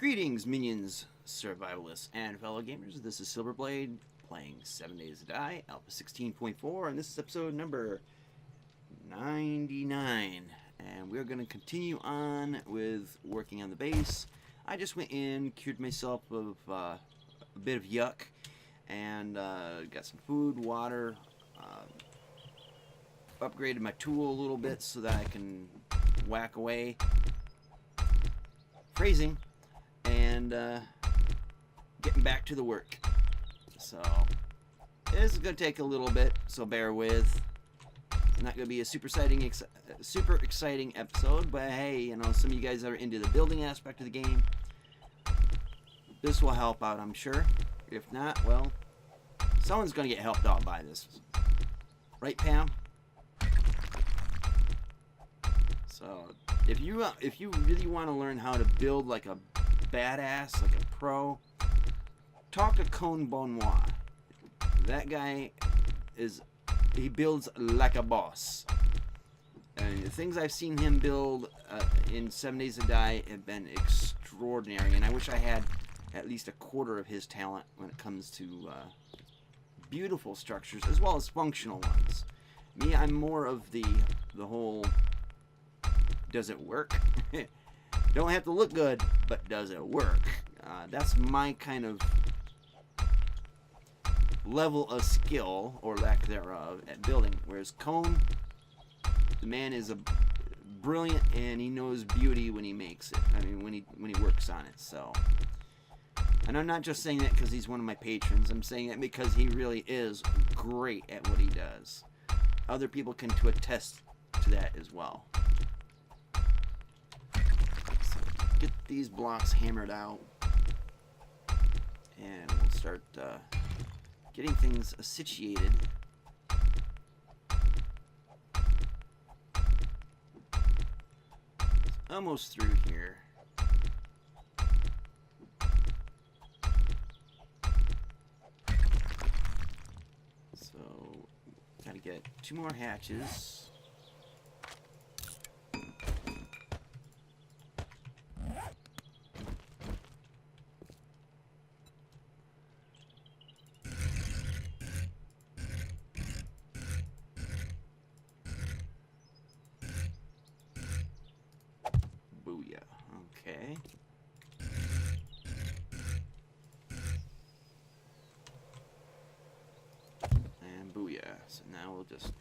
Greetings, minions, survivalists, and fellow gamers. This is Silverblade playing 7 Days to Die, Alpha 16.4, and this is episode number 99. And we're going to continue on with working on the base. I just went in, cured myself of a bit of yuck, and got some food, water, upgraded my tool a little bit so that I can whack away. Phrasing. And getting back to the work. So this is going to take a little bit, so bear with. It's not going to be a super exciting episode, but hey, you know, some of you guys are into the building aspect of the game. This will help out, I'm sure. If not, well, someone's going to get helped out by this. Right, Pam? So if you really want to learn how to build like a badass, like a pro, talk to Cone Bonois. That guy he builds like a boss. And the things I've seen him build in 7 Days to Die have been extraordinary, and I wish I had at least a quarter of his talent when it comes to beautiful structures as well as functional ones. Me, I'm more of the whole, does it work? Don't have to look good, but does it work? That's my kind of level of skill, or lack thereof, at building. Whereas Cone, the man is brilliant, and he knows beauty when he makes it. I mean, when he works on it. So, and I'm not just saying that because he's one of my patrons. I'm saying that because he really is great at what he does. Other people can attest to that as well. Get these blocks hammered out, and we'll start getting things situated. Almost through here. So, gotta get 2 more hatches. Okay. And booyah. So now we'll just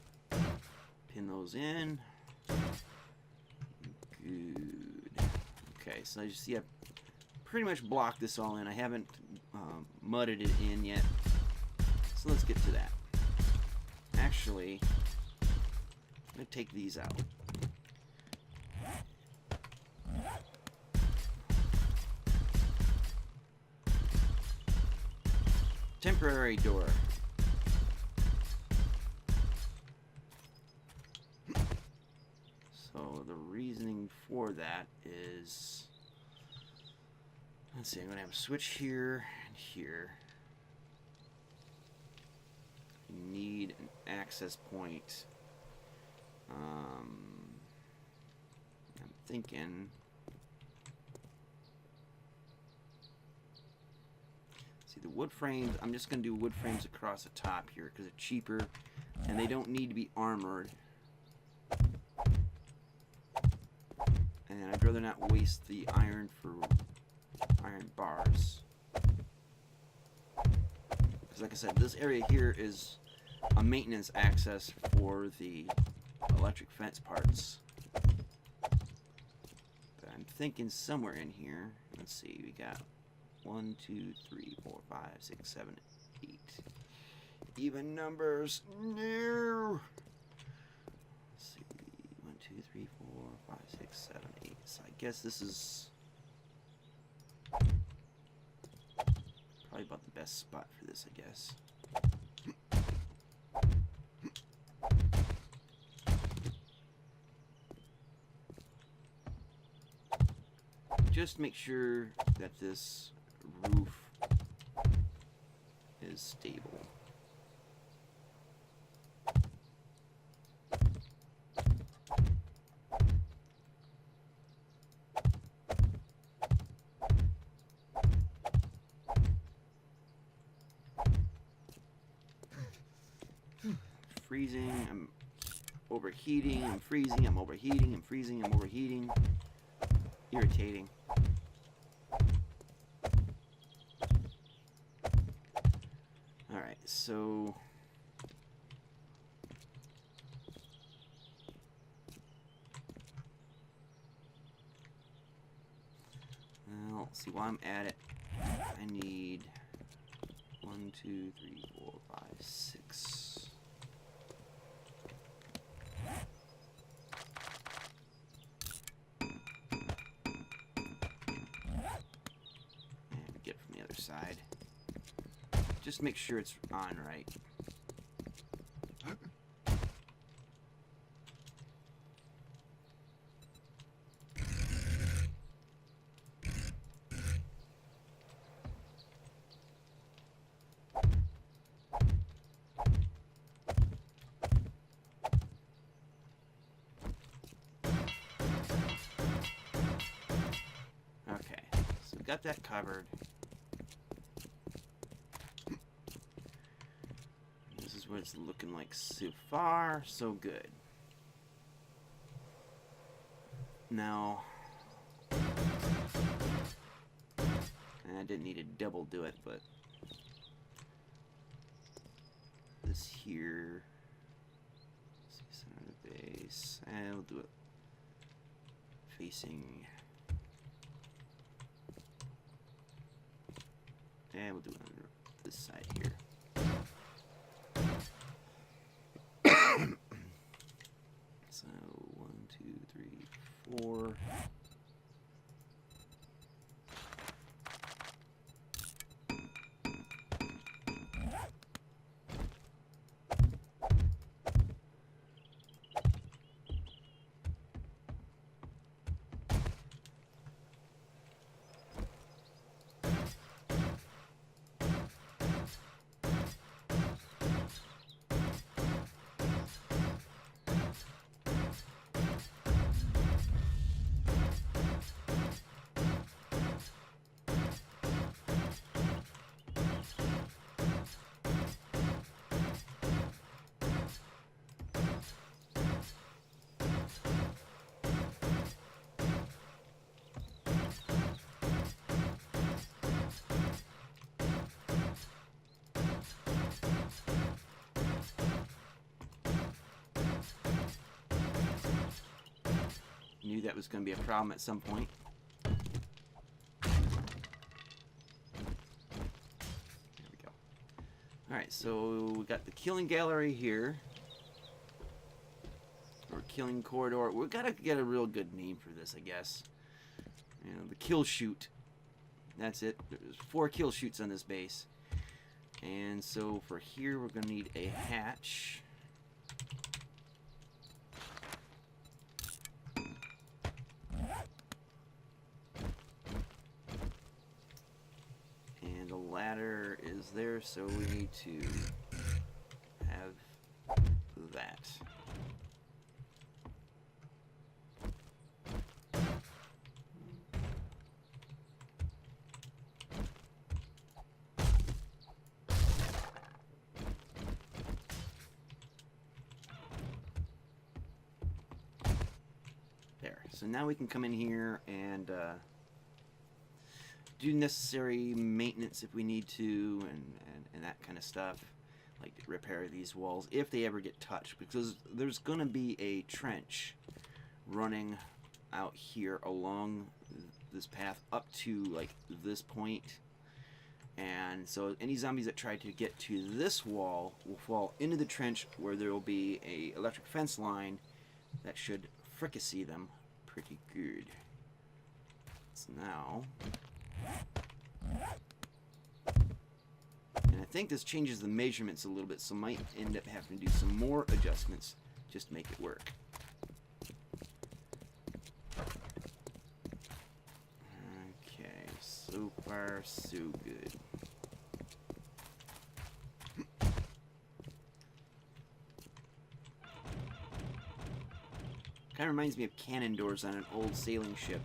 pin those in. Good. Okay, so you see I pretty much blocked this all in. I haven't mudded it in yet. So let's get to that. Actually, I'm going to take these out. Temporary door. So the reasoning for that is, let's see, I'm going to have a switch here and here. I need an access point. I'm thinking, see, the wood frames, I'm just going to do wood frames across the top here because they're cheaper and they don't need to be armored. And I'd rather not waste the iron for iron bars. Because like I said, this area here is a maintenance access for the electric fence parts. But I'm thinking somewhere in here, let's see, we got 1, 2, 3, 4, 5, 6, 7, 8. Even numbers. No. Let's see. 1, 2, 3, 4, 5, 6, 7, 8. So I guess this is probably about the best spot for this, I guess. Just make sure that this roof is stable. freezing, I'm overheating, I'm freezing, I'm overheating, I'm freezing, I'm overheating. Irritating. Alright, so... well, let's see, while I'm at it, I need 1, 2, 3, 4, 5, 6. And get it from the other side. Just make sure it's on right. Okay, so we got that covered. This is what it's looking like so far. So good. Now, I didn't need to double do it, but this here, let's see, center of the base, and we'll do it facing, and we'll do it on this side here. So 1, 2, 3, 4. Knew that was going to be a problem at some point. There we go. Alright, so we got the killing gallery here. Or killing corridor. We've got to get a real good name for this, I guess. You know, the kill chute. That's it. There's 4 kill chutes on this base. And so for here, we're going to need a hatch. And a ladder is there, so we need to have that. So now we can come in here and do necessary maintenance if we need to, and that kind of stuff, like repair these walls if they ever get touched, because there's going to be a trench running out here along this path up to like this point, and so any zombies that try to get to this wall will fall into the trench where there will be a electric fence line that should fricassee them pretty good. So now, and I think this changes the measurements a little bit, so might end up having to do some more adjustments just to make it work. Okay, so far so good. Kind of reminds me of cannon doors on an old sailing ship.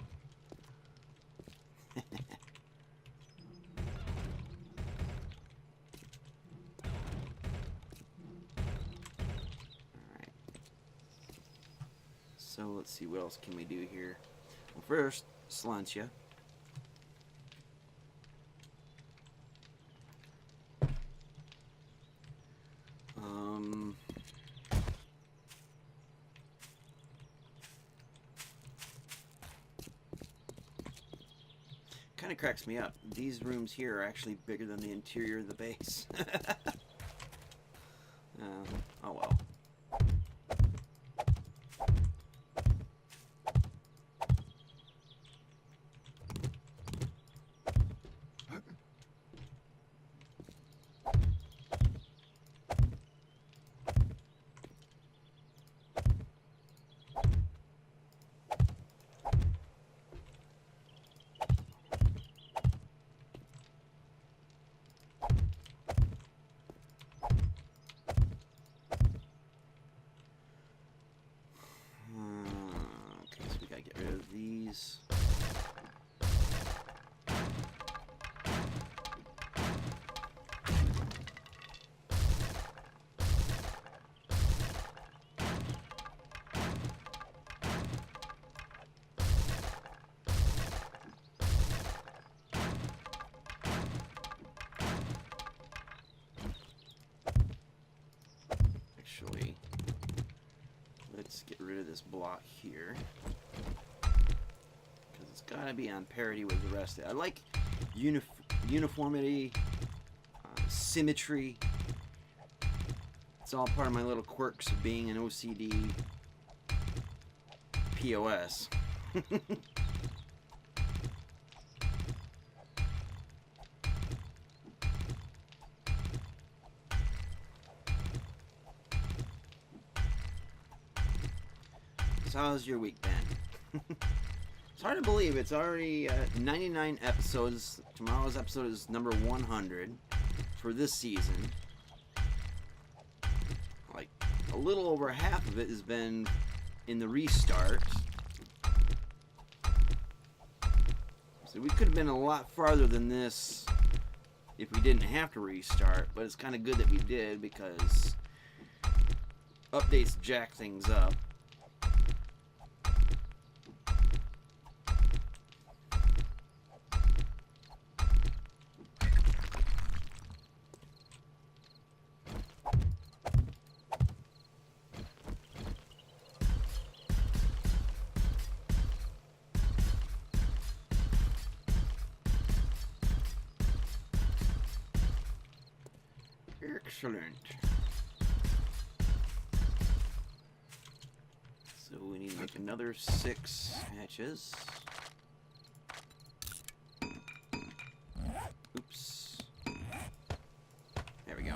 So let's see, what else can we do here? Well, first, Slancia. Kind of cracks me up. These rooms here are actually bigger than the interior of the base. Oh well. Okay, so we gotta get rid of these. Actually, let's get rid of this block here, because it's got to be on parity with the rest of it. I like uniformity, symmetry. It's all part of my little quirks of being an OCD POS. So how's your week been? It's hard to believe it's already 99 episodes. Tomorrow's episode is number 100 for this season. Like, a little over half of it has been in the restart. So we could have been a lot farther than this if we didn't have to restart, but it's kind of good that we did, because updates jack things up. Excellent. So we need to make another 6 hatches. Oops. There we go.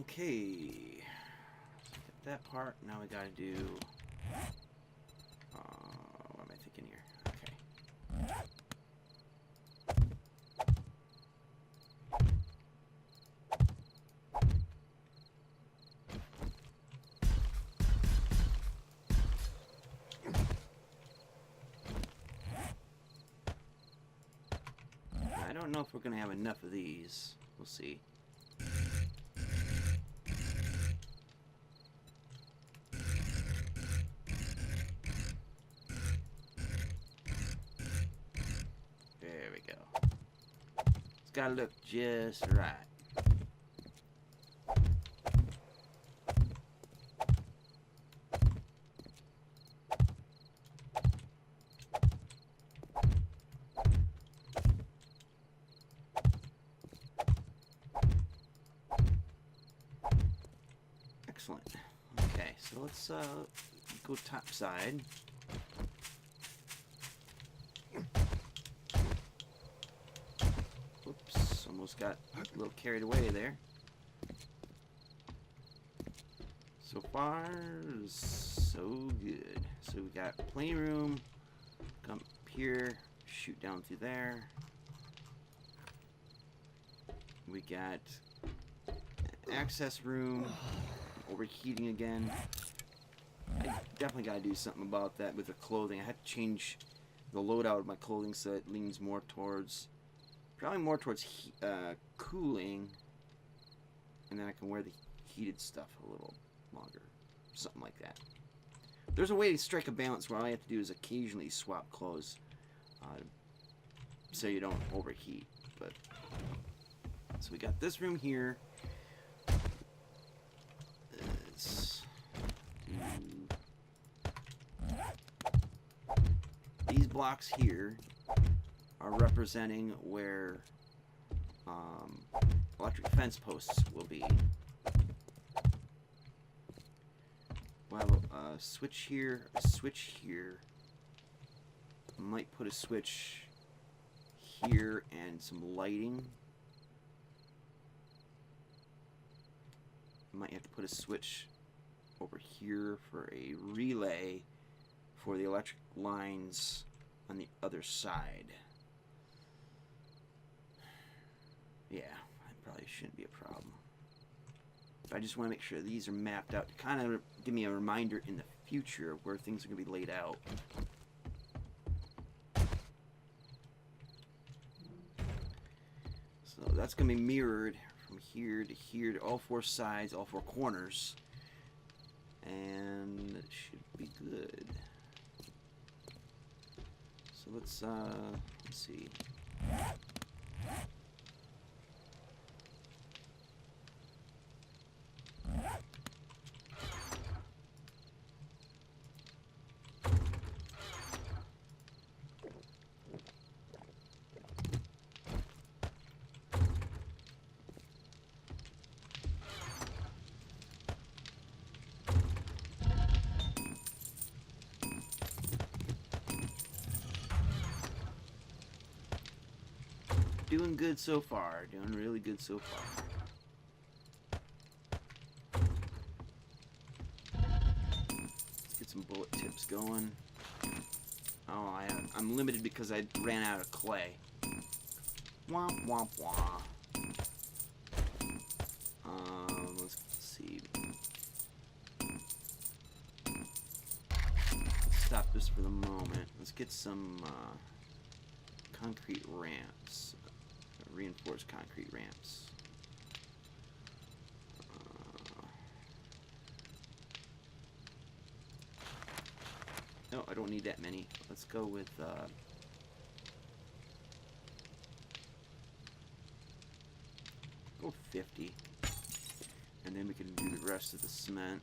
Okay, so get that part. Now we gotta do. What am I thinking here? Okay. I don't know if we're gonna have enough of these. We'll see. It's gotta look just right. Excellent. Okay, so let's go top side. Whoops, almost got a little carried away there. So far, so good. So we got playroom, come up here, shoot down through there. We got access room, overheating again. I definitely got to do something about that with the clothing. I had to change the loadout of my clothing so it leans more towards, probably more towards cooling, and then I can wear the heated stuff a little longer, something like that. There's a way to strike a balance where all you have to do is occasionally swap clothes, so you don't overheat. But so we got this room here. These blocks here are representing where electric fence posts will be. We'll have a switch here, a switch here. I might put a switch here and some lighting. I might have to put a switch over here for a relay for the electric lines on the other side. Yeah, that probably shouldn't be a problem. But I just want to make sure these are mapped out to kind of give me a reminder in the future of where things are going to be laid out. So that's going to be mirrored from here to all four sides, all four corners. And it should be good. So let's see. Doing good so far. Doing really good so far. Let's get some bullet tips going. Oh, I'm limited because I ran out of clay. Womp womp womp. Let's see. Let's stop this for the moment. Let's get some concrete ramps. Reinforced concrete ramps. No, I don't need that many. Let's go with go 50, and then we can do the rest of the cement.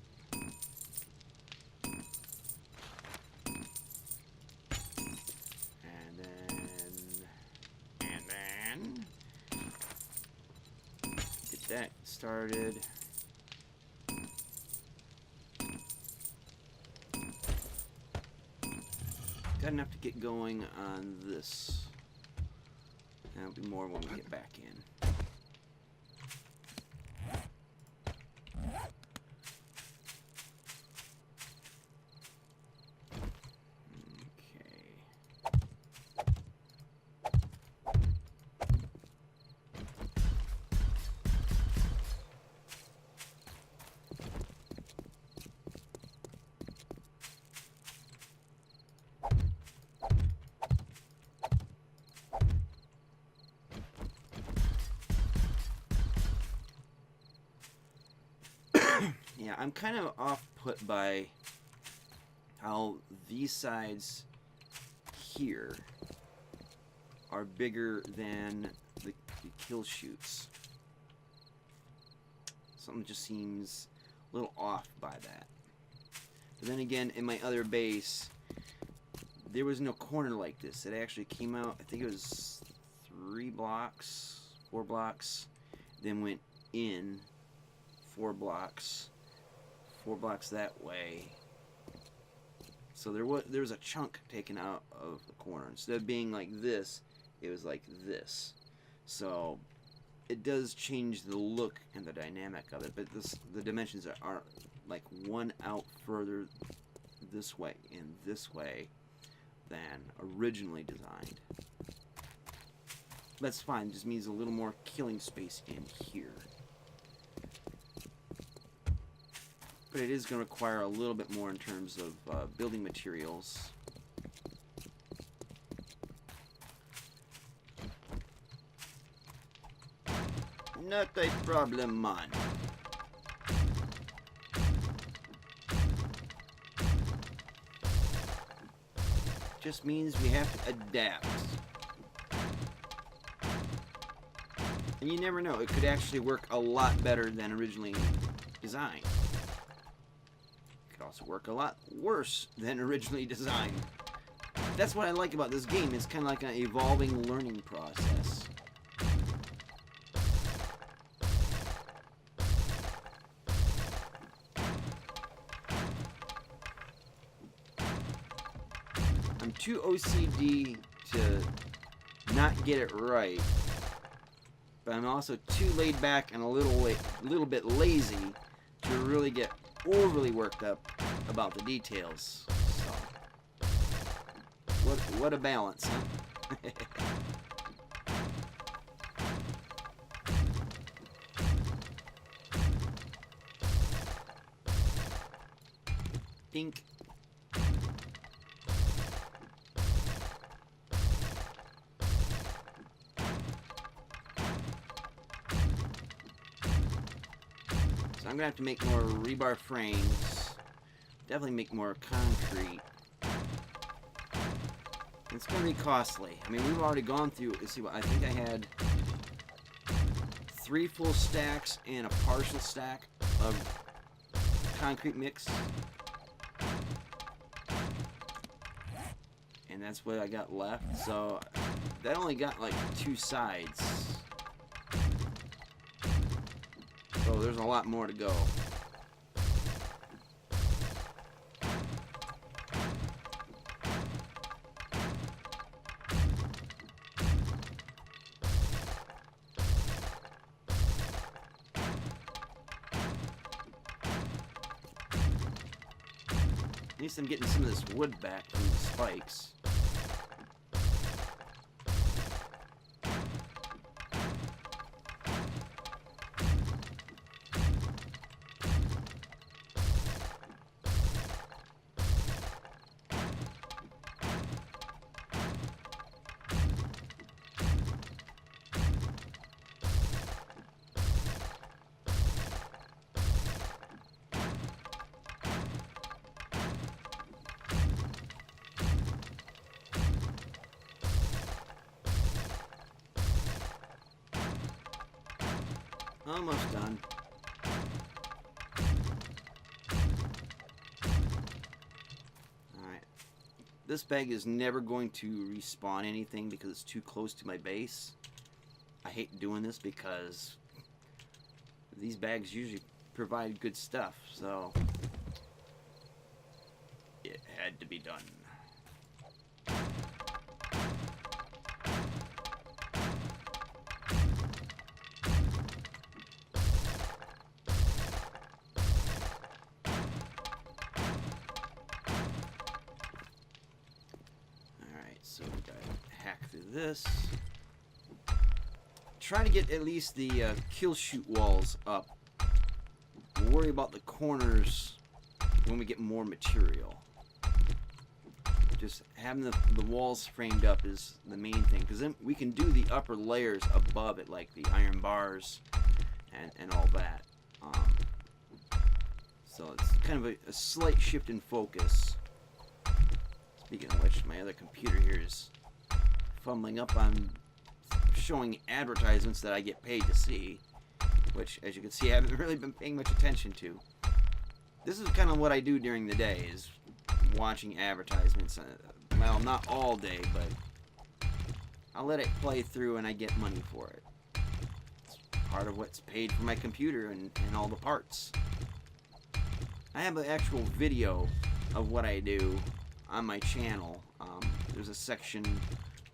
That started. Got enough to get going on this. There'll be more when we get back in. Yeah, I'm kind of off-put by how these sides here are bigger than the kill shoots. Something just seems a little off by that. But then again, in my other base, there was no corner like this. It actually came out, I think it was 4 blocks, then went in 4 blocks that way. So there was a chunk taken out of the corner. Instead of being like this, it was like this. So it does change the look and the dynamic of it, but the dimensions are like one out further this way and this way than originally designed. That's fine, just means a little more killing space in here. But it is going to require a little bit more in terms of building materials. Not a problem, man. Just means we have to adapt. And you never know, it could actually work a lot better than originally designed. It could also work a lot worse than originally designed. That's what I like about this game. It's kind of like an evolving learning process. I'm too OCD to not get it right, but I'm also too laid back and a little bit lazy to really get overly worked up about the details. So, what a balance, huh? Dink. So I'm gonna have to make more rebar frames. Definitely make more concrete. It's gonna be costly. I mean, we've already gone through. Let's see what I think I had 3 full stacks and a partial stack of concrete mix. And that's what I got left. So that only got like 2 sides. So there's a lot more to go. At least I'm getting some of this wood back from the spikes. Almost done. Alright. This bag is never going to respawn anything because it's too close to my base. I hate doing this because these bags usually provide good stuff, so it had to be done. So we gotta hack through this. Try to get at least the kill shoot walls up. We'll worry about the corners when we get more material. Just having the walls framed up is the main thing, because then we can do the upper layers above it, like the iron bars and all that. So it's kind of a slight shift in focus. Speaking of which, my other computer here is fumbling up on showing advertisements that I get paid to see, which, as you can see, I haven't really been paying much attention to. This is kind of what I do during the day, is watching advertisements. Well, not all day, but I'll let it play through and I get money for it. It's part of what's paid for my computer and all the parts. I have an actual video of what I do on my channel. There's a section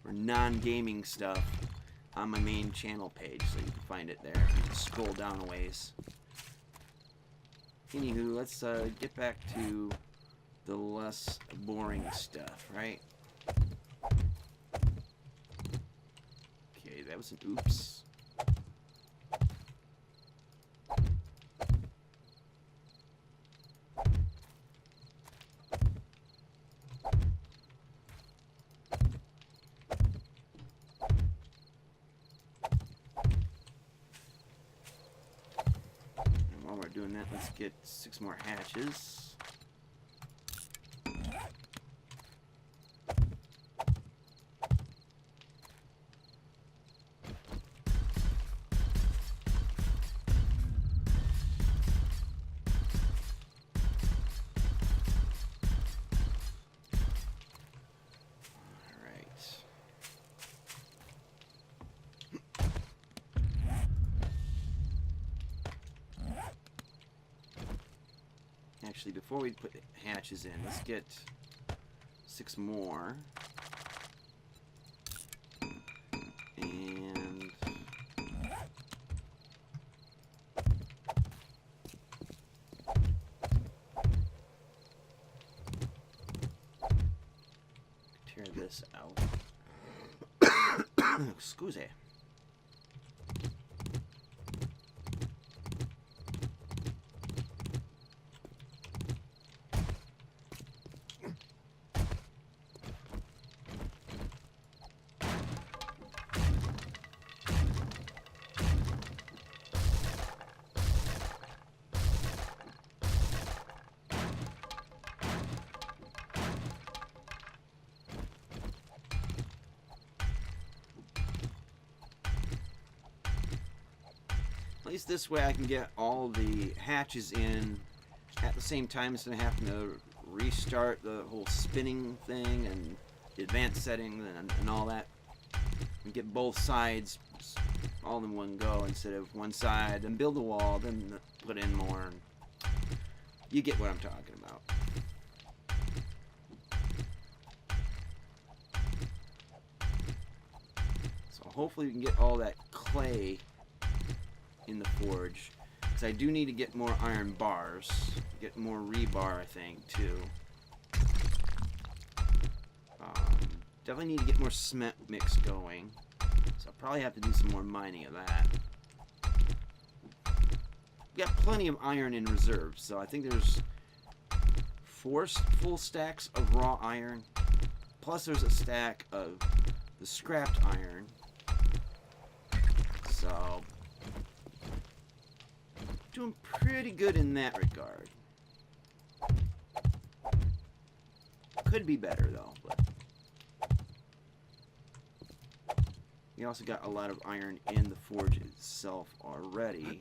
for non-gaming stuff on my main channel page, so you can find it there. You can scroll down a ways. Anywho, let's get back to the less boring stuff, right? was an oops. And while we're doing that, let's get 6 more hatches. Actually, before we put hatches in, let's get 6 more. And tear this out. Excuse me. At least this way I can get all the hatches in at the same time instead of having to restart the whole spinning thing and the advanced settings and all that. And get both sides all in one go instead of one side, then build a wall, then put in more. You get what I'm talking about. So hopefully we can get all that clay in the forge, because I do need to get more iron bars, get more rebar, I think, too. Definitely need to get more cement mix going, so I'll probably have to do some more mining of that. We got plenty of iron in reserve, so I think there's 4 full stacks of raw iron, plus there's a stack of the scrapped iron. So doing pretty good in that regard. Could be better though, but we also got a lot of iron in the forge itself already.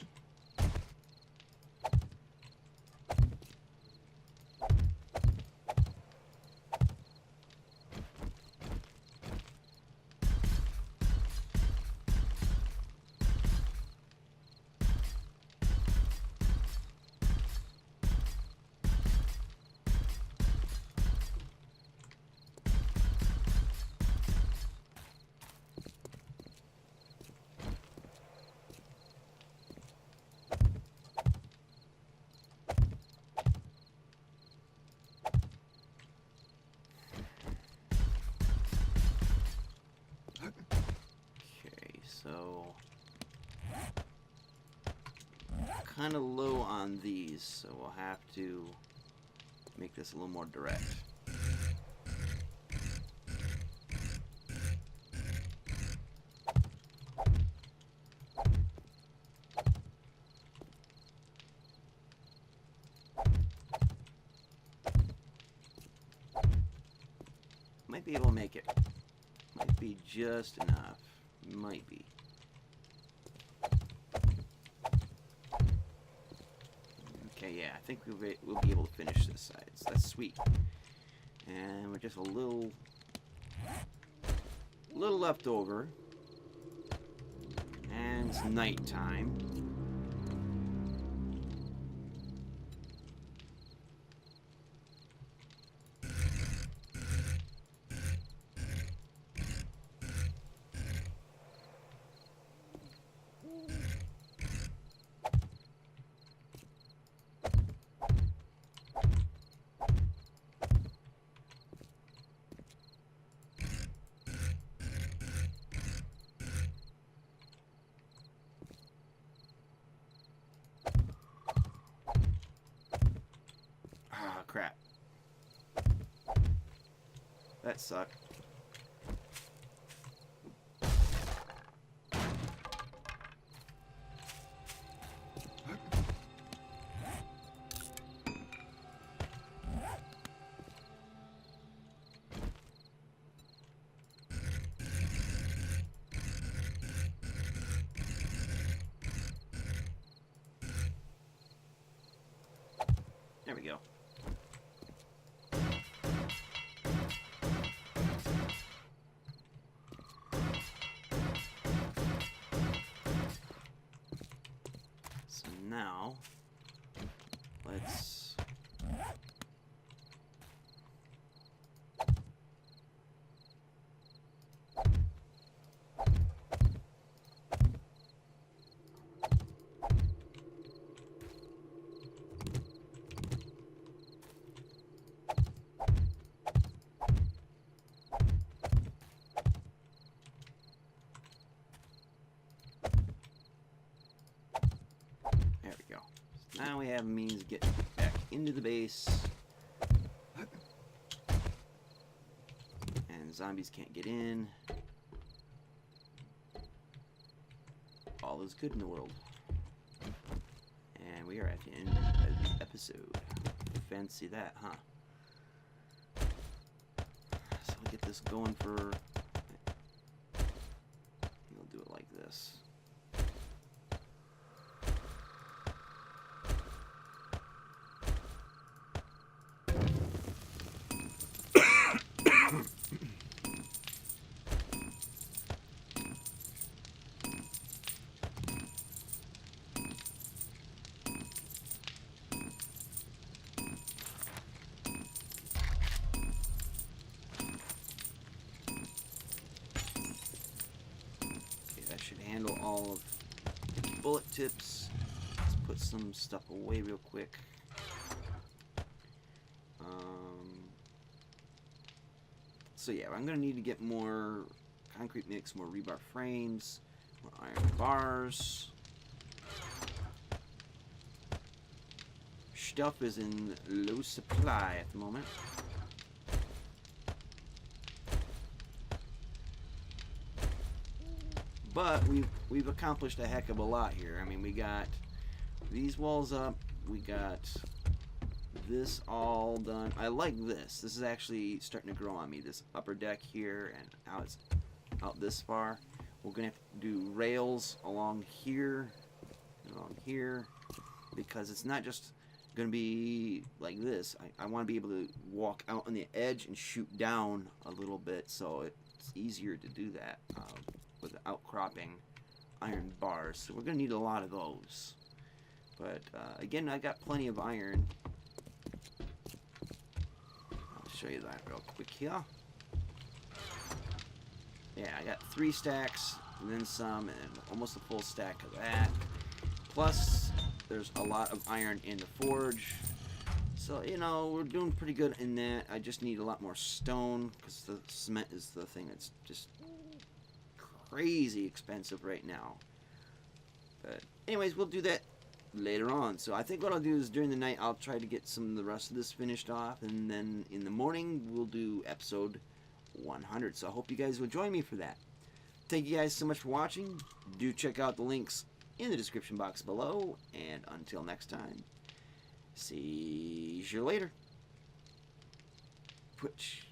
So, kind of low on these, so we'll have to make this a little more direct. Might be able to make it. Might be just enough. Might be. Okay, yeah, I think we'll be able to finish this side. So that's sweet. And we're just a little left over. And it's night time. crap. That sucked. There we go. So now, let's... There we go. So now we have a means of getting back into the base. And zombies can't get in. All is good in the world. And we are at the end of the episode. Fancy that, huh? So we'll get this going for... We'll do it like this. Handle all of the bullet tips. Let's put some stuff away real quick. So yeah, I'm gonna need to get more concrete mix, more rebar frames, more iron bars. Stuff is in low supply at the moment. But we've accomplished a heck of a lot here. I mean, we got these walls up. We got this all done. I like this. This is actually starting to grow on me. This upper deck here, and now it's out this far. We're gonna have to do rails along here, because it's not just gonna be like this. I want to be able to walk out on the edge and shoot down a little bit, so it's easier to do that. With outcropping iron bars, so we're gonna need a lot of those. But again, I got plenty of iron. I'll show you that real quick here. Yeah, I got 3 stacks, and then some, and almost a full stack of that. Plus, there's a lot of iron in the forge. So, you know, we're doing pretty good in that. I just need a lot more stone, because the cement is the thing that's just crazy expensive right now. But anyways, we'll do that later on. So I think what I'll do is during the night I'll try to get some of the rest of this finished off, and then in the morning we'll do episode 100. So I hope you guys will join me for that. Thank you guys so much for watching. Do check out the links in the description box below, and until next time, see you later. Twitch.